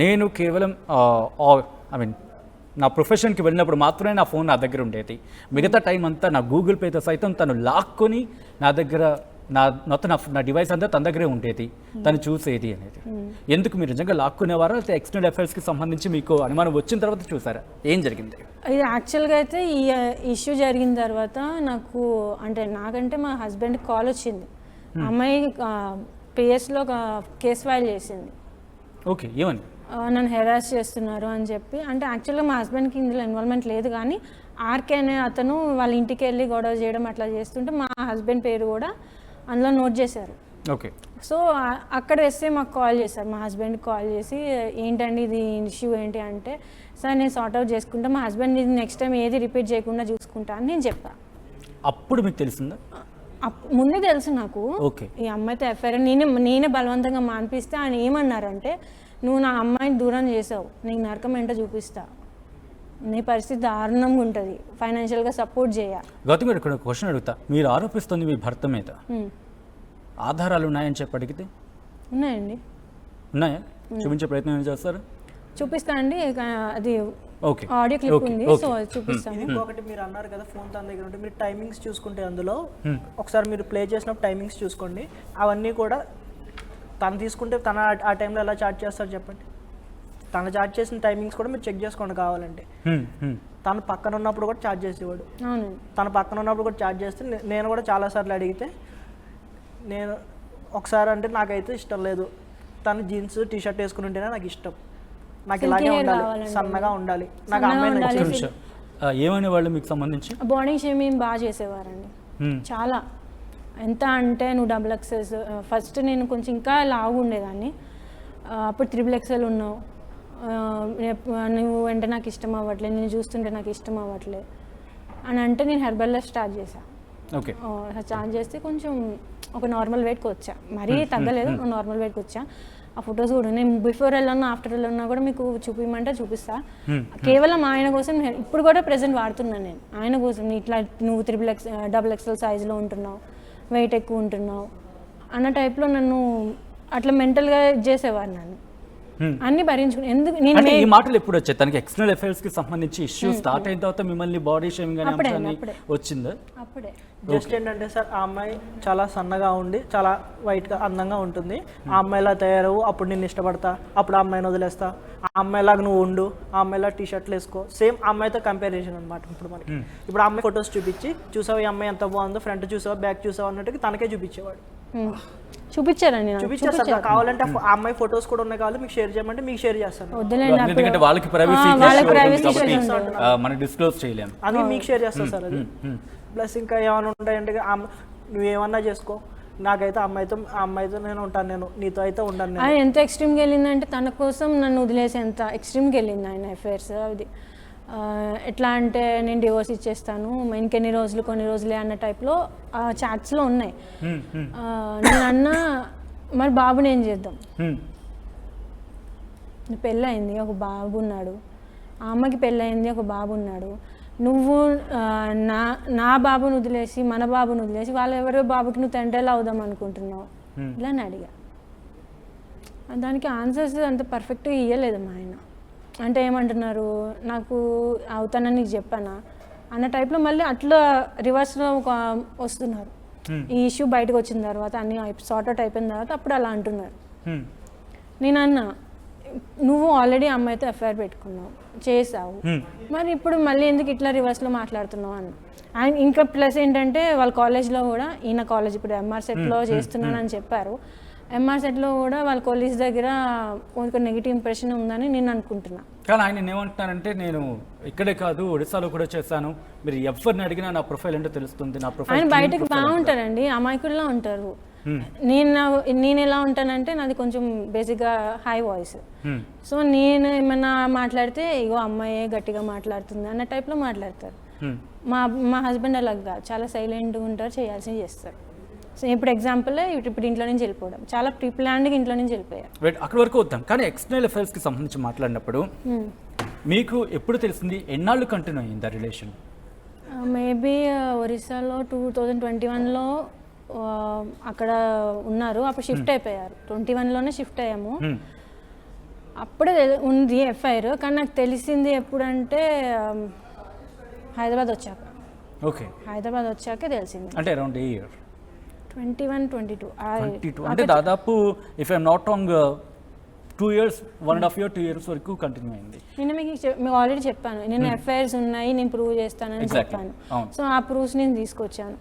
నేను కేవలం I mean నా ప్రొఫెషన్కి వెళ్ళినప్పుడు మాత్రమే నా ఫోన్ నా దగ్గర ఉండేది. మిగతా టైం అంతా నా గూగుల్ పేతో సైతం తను లాక్కొని నా దగ్గర నా డివైస్ అంతా తన దగ్గరే ఉండేది, తను చూసేది అనేది. ఎందుకు మీరు నిజంగా లాక్కునేవారా, లేకపోతే ఎక్స్టర్నల్ అఫైర్స్కి సంబంధించి మీకు అనుమానం వచ్చిన తర్వాత చూసారా, ఏం జరిగింది? ఇది యాక్చువల్గా అయితే ఈ ఇష్యూ జరిగిన తర్వాత నాకంటే మా హస్బెండ్కి కాల్ వచ్చింది. అమ్మాయి పిఎస్లో కేసు ఫైల్ చేసింది. ఓకే, ఏమని? నన్ను హెరాస్ చేస్తున్నారు అని చెప్పి. అంటే యాక్చువల్గా మా హస్బెండ్కి ఇందులో ఇన్వాల్వ్మెంట్ లేదు, కానీ ఆర్కే అనే అతను వాళ్ళ ఇంటికి వెళ్ళి గొడవ చేయడం అట్లా చేస్తుంటే మా హస్బెండ్ పేరు కూడా అందులో నోట్ చేశారు. ఓకే. సో అక్కడ వేస్తే మాకు కాల్ చేశారు, మా హస్బెండ్కి కాల్ చేసి ఏంటండి ఇది ఇష్యూ ఏంటి అంటే, సార్ నేను సార్ట్ అవుట్ చేసుకుంటా, మా హస్బెండ్ ఇది నెక్స్ట్ టైం ఏది రిపీట్ చేయకుండా చూసుకుంటా అని నేను చెప్పాను. అప్పుడు మీకు తెలిసిందా? ముందే తెలుసు నాకు. ఓకే. ఈ అమ్మాయితో ఎఫ్ఐఆర్ నేనే బలవంతంగా మానిపిస్తే ఆయన ఏమన్నారంటే, నువ్వు నా అమ్మాయిని దూరం చేసావు, నీకు నరకం ఏంటో చూపిస్తా, నీ పరిస్థితి దారుణంగా ఉంటుంది, ఫైనాన్షియల్గా సపోర్ట్ చేయాలి. గౌతమ్ గారు, ఇక్కడ క్వశ్చన్ అడుగుతా. మీరు ఆరోపిస్తుంది మీ భర్త మీద, ఆధారాలు ఉన్నాయని చెప్పి అడిగితే? ఉన్నాయండి. ఉన్నాయా? చూపించే ప్రయత్నం ఏం చేస్తారు? చూపిస్తా అండి, అది ఓకే, ఆడియో క్లిప్ ఉంది, సో చూపిస్తాను. ఇంకొకటి మీరు అన్నారు కదా ఫోన్ తన దగ్గర ఉంటే, మీరు టైమింగ్స్ చూసుకుంటే అందులో ఒకసారి మీరు ప్లే చేసినప్పుడు టైమింగ్స్ చూసుకోండి. అవన్నీ కూడా తను తీసుకుంటే తన ఆ టైంలో ఎలా చార్జ్ చేస్తారో చెప్పండి. తను చార్జ్ చేసిన టైమింగ్స్ కూడా మీరు చెక్ చేసుకోండి కావాలంటే. తను పక్కన ఉన్నప్పుడు కూడా చార్జ్ చేసేవాడు. తను పక్కన ఉన్నప్పుడు కూడా చార్జ్ చేస్తే నేను కూడా చాలాసార్లు అడిగితే, నేను ఒకసారి అంటే నాకైతే ఇష్టం లేదు, తను జీన్స్ టీషర్ట్ వేసుకుని ఉంటేనే నాకు ఇష్టం, నాకు ఇలాగే ఉండాలి, సన్నగా ఉండాలి, నాకు అమ్మాయి. ఏమనే వాళ్ళు మీకు సంబంధించి? బాడీ షేమింగ్ బాగా చేసేవారండి, చాలా. ఎంత అంటే నువ్వు XXL, ఫస్ట్ నేను కొంచెం ఇంకా లావు ఉండేదాన్ని, అప్పుడు XXL ఉన్నావు, నువ్వు అంటే నాకు ఇష్టం అవ్వట్లేదు, నేను చూస్తుంటే నాకు ఇష్టం అవ్వట్లేదు అని అంటే నేను హెర్బల్ లైఫ్ స్టార్ట్ చేశాను. ఓకే. స్టార్ట్ చేస్తే కొంచెం ఒక నార్మల్ వెయిట్కి వచ్చా, మరీ తగ్గలేదు, నార్మల్ వెయిట్కి వచ్చా. ఆ ఫొటోస్ కూడా నేను బిఫోర్ వెళ్ళన్నా ఆఫ్టర్ వెళ్ళన్నా కూడా మీకు చూపించమంటే చూపిస్తా. కేవలం ఆయన కోసం ఇప్పుడు కూడా ప్రెజెంట్ వాడుతున్నాను నేను, ఆయన కోసం. ఇట్లా నువ్వు XXL సైజులో ఉంటున్నావు, వెయిట్ ఎక్కువ ఉంటున్నావు అన్న టైప్లో నన్ను అట్లా మెంటల్గా చేసేవారు నన్ను, అన్ని భరించుకుని. ఎందుకు నేను ఈ మాటలు ఎప్పుడు వచ్చాయి? తనకి ఎక్స్టర్నల్ అఫైర్స్ కి సంబంధించి ఇష్యూ స్టార్ట్ అయిన తర్వాత మిమ్మల్ని బాడీ షేమింగ్ అనే అంశాన్ని వచ్చిందా? అప్పుడే జస్ట్ ఏంటంటే సార్, ఆ అమ్మాయి చాలా సన్నగా ఉండి చాలా వైట్గా అందంగా ఉంటుంది, ఆ అమ్మాయిలా తయారవు, అప్పుడు నేను ఇష్టపడతా, అప్పుడు ఆ అమ్మాయిని వదిలేస్తా, ఆ అమ్మాయిలాగా నువ్వు ఉండు, ఆ అమ్మాయిలా టీషర్ట్లు వేసుకో, సేమ్ ఆ అమ్మాయితో కంపారిజన్ అనమాట. ఇప్పుడు మనకి ఇప్పుడు ఆ అమ్మాయి ఫొటోస్ చూపించి, చూసావు ఈ అమ్మాయి ఎంత బాగుందో, ఫ్రంట్ చూసావా బ్యాక్ చూసావా అన్నట్టుగా తనకే చూపించేవాడు. చూపించారండి, చూపించేస్తారు. కావాలంటే ఆ అమ్మాయి ఫొటోస్ కూడా ఉన్నాయి, కావాలి మీకు షేర్ చేయమంటే మీకు షేర్ చేస్తాను, ఎందుకంటే వాళ్ళకి ప్రైవసీ మనం డిస్క్లోజ్ చేయలేము, అది మీకు షేర్ చేస్తాను సార్. అది ప్లస్ ఇంకా ఏమైనా ఉంటాయంటే, నువ్వేమన్నా చేసుకో, నాకైతే అమ్మాయితో నేను ఉంటాను, నేను నీతో అయితే ఉండను. ఆయన ఎంత ఎక్స్ట్రీమ్కి వెళ్ళిందంటే తన కోసం నన్ను వదిలేసేంత ఎక్స్ట్రీమ్కి వెళ్ళింది ఆయన అఫైర్స్. అది ఎట్లా అంటే నేను డివోర్స్ ఇచ్చేస్తాను, ఇంకెన్ని రోజులు కొన్ని రోజులే అన్న టైప్లో చాట్స్లో ఉన్నాయి. నేను అన్నా, మరి బాబుని ఏం చేద్దాం, పెళ్ళయింది, ఒక బాబు ఉన్నాడు, ఆ అమ్మకి పెళ్ళయింది, ఒక బాబు ఉన్నాడు, నువ్వు నా బాబుని వదిలేసి మన బాబుని వదిలేసి వాళ్ళ ఎవరో బాబుకి నువ్వు తండ్రిలా అవుదాం అనుకుంటున్నావు ఇలా అని అడిగా. దానికి ఆన్సర్స్ అంత పర్ఫెక్ట్గా ఇవ్వలేదు మా ఆయన. అంటే ఏమంటున్నారు, నాకు అవుతానని నీకు చెప్పానా అన్న టైప్లో మళ్ళీ అట్లా రివర్స్లో వస్తున్నారు. ఈ ఇష్యూ బయటకు వచ్చిన తర్వాత అన్ని సార్ట్ అవుట్ అయిపోయిన తర్వాత అప్పుడు అలా అంటున్నారు. నేను అన్నా, నువ్వు ఆల్రెడీ అమ్మాయితో ఎఫ్ఐఆర్ పెట్టుకున్నావు, చేసావు, మరి ఇప్పుడు మళ్ళీ ఎందుకు ఇట్లా రివర్స్లో మాట్లాడుతున్నావు అన్న. అండ్ ఇంకా ప్లస్ ఏంటంటే వాళ్ళ కాలేజ్లో కూడా, ఈయన కాలేజ్ ఇప్పుడు MR సెట్లో చేస్తున్నానని చెప్పారు, MR సెట్లో కూడా వాళ్ళ కొలీగ్స్ దగ్గర ఒక నెగిటివ్ ఇంప్రెషన్ ఉందని నేను అనుకుంటున్నా. కానీ ఆయన ఏమంటున్నారంటే, నేను ఇక్కడే కాదు ఒడిశాలో కూడా చేశాను, మీరు ఎవరిని అడిగినా నా ప్రొఫైల్ ఏంటో తెలుస్తుంది, నా ప్రొఫైల్. ఆయన బయటకు బాగుంటారండి, అమాయకుల్లా ఉంటారు. నేను ఎలా ఉంటానంటే నాది కొంచెం బేసిక్గా హై వాయిస్, సో నేను ఏమన్నా మాట్లాడితే ఇగో అమ్మాయి గట్టిగా మాట్లాడుతుంది అన్న టైప్లో మాట్లాడతారు. మా హస్బెండ్ అలాగా చాలా సైలెంట్గా ఉంటారు, చేయాల్సింది చేస్తారు. సో ఇప్పుడు ఎగ్జాంపుల్ ఇప్పుడు ఇంట్లో నుంచి వెళ్ళిపోవడం, చాలా ప్రీప్లాన్డ్గా ఇంట్లో నుంచి వెళ్ళిపోయారు. అక్కడ వరకు వద్దాం, కానీ ఎక్స్టర్నల్ అఫైర్స్కి సంబంధించి మాట్లాడినప్పుడు మీకు ఎప్పుడు తెలిసింది, ఎన్నాళ్ళు కంటిన్యూ అయింది రిలేషన్? మేబీ ఒరిస్సాలో 2021లో అక్కడ ఉన్నారు, అప్పుడు షిఫ్ట్ అయిపోయారు. 21లోనే షిఫ్ట్ అయ్యాము. అప్పుడే ఉంది ఎఫ్ఐఆర్, కానీ నాకు తెలిసింది ఎప్పుడంటే హైదరాబాద్ వచ్చాక. ఓకే, హైదరాబాద్ వచ్చాకే తెలిసింది. అంటే అరౌండ్ ఏ ఇయర్? 21, 22. 22 అంటే దాదాపు if I'm not wrong 2 years, 1.5 year, 2 years వరకు కంటిన్యూ అయింది. నేను మీకు ఆల్రెడీ చెప్పాను, నేను ఎఫ్ఐఆర్స్ ఉన్నాయి, నేను ప్రూవ్ చేస్తానని చెప్పాను. సో ఆ ప్రూఫ్స్ నేను తీసుకొచ్చాను.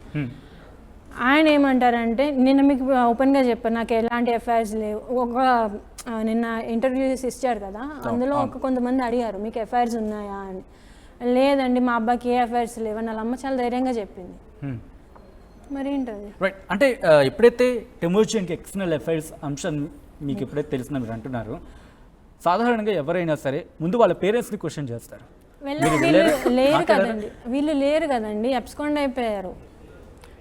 ఆయన ఏమంటారంటే, నిన్న మీకు ఓపెన్గా చెప్పాను నాకు ఎలాంటి ఎఫ్ఐఆర్స్ లేవు. నిన్న ఇంటర్వ్యూస్ ఇచ్చారు కదా, అందులో కొంతమంది అడిగారు మీకు ఎఫ్ఐఆర్స్ ఉన్నాయా అని. లేదండి మా అబ్బాయికి ఏ ఎఫ్ఐఆర్స్ లేవని వాళ్ళ అమ్మ చాలా ధైర్యంగా చెప్పింది. మరి ఏంటది? రైట్, అంటే ఎప్పుడైతే టెమోజియన్కి ఎక్స్టర్నల్ ఎఫైర్స్ అంశం మీకు ఎప్పుడైతే తెలిసిన మీరు అంటున్నారు, సాధారణంగా ఎవరైనా సరే ముందు వాళ్ళ పేరెంట్స్ని క్వశ్చన్ చేస్తారు. వీళ్ళు లేరు కదండి, అబ్స్కాండ్ అయిపోయారు.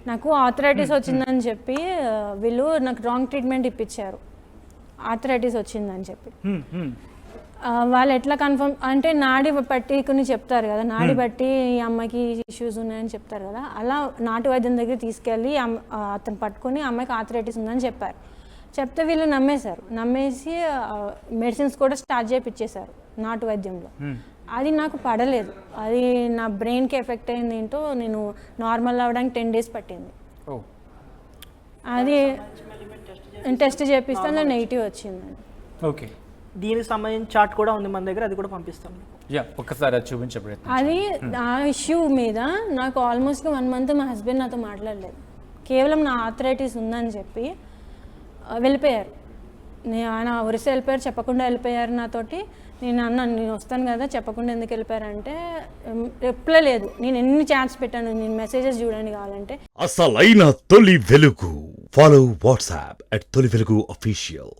నాకు ఆర్థరైటిస్ వచ్చిందని చెప్పి వీళ్ళు నాకు రాంగ్ ట్రీట్మెంట్ ఇప్పించారు, ఆర్థరైటిస్ వచ్చిందని చెప్పి. వాళ్ళు ఎట్లా కన్ఫర్మ్ అంటే నాడి బట్టి కొన్ని చెప్తారు కదా, నాడి బట్టి ఈ అమ్మాయికి ఇష్యూస్ ఉన్నాయని చెప్తారు కదా, అలా నాటు వైద్యం దగ్గర తీసుకెళ్ళి అతను పట్టుకొని అమ్మాయికి ఆర్థరైటిస్ ఉందని చెప్పారు. చెప్తే వీళ్ళు నమ్మేసి మెడిసిన్స్ కూడా స్టార్ట్ చేయించేశారు నాటు వైద్యంలో. అది నాకు పడలేదు, అది నా బ్రెయిన్కి ఎఫెక్ట్ అయింది. ఏంటో నేను నార్మల్ అవ్వడానికి 10 days పట్టింది. అది టెస్ట్ చేపిస్తే అందులో నెగిటివ్ వచ్చిందండి. ఓకే, దీనికి సంబంధించిన చార్ట్ కూడా ఉంది మన దగ్గర, అది కూడా పంపిస్తాం. ఒక్కసారి అది చూపించే ప్రయత్నం. అది ఆ ఇష్యూ మీద నాకు ఆల్మోస్ట్ 1 month మా హస్బెండ్ నాతో మాట్లాడలేదు. కేవలం నా ఆర్థరైటిస్ ఉందని చెప్పి వెళ్ళిపోయారు. ఆయన ఒరిస్సా వెళ్ళిపోయారు, చెప్పకుండా వెళ్ళిపోయారు నాతోటి. నేను వస్తాను కదా, చెప్పకుండా ఎందుకు వెళ్ళిపోయారంటే రిప్లై లేదు. నేను ఎన్ని ఛాన్స్ పెట్టాను, నేను మెసేజెస్ చూడండి కావాలంటే. అసలైన తొలి వెలుగు. ఫాలో వాట్సాప్ @తొలి వెలుగు official.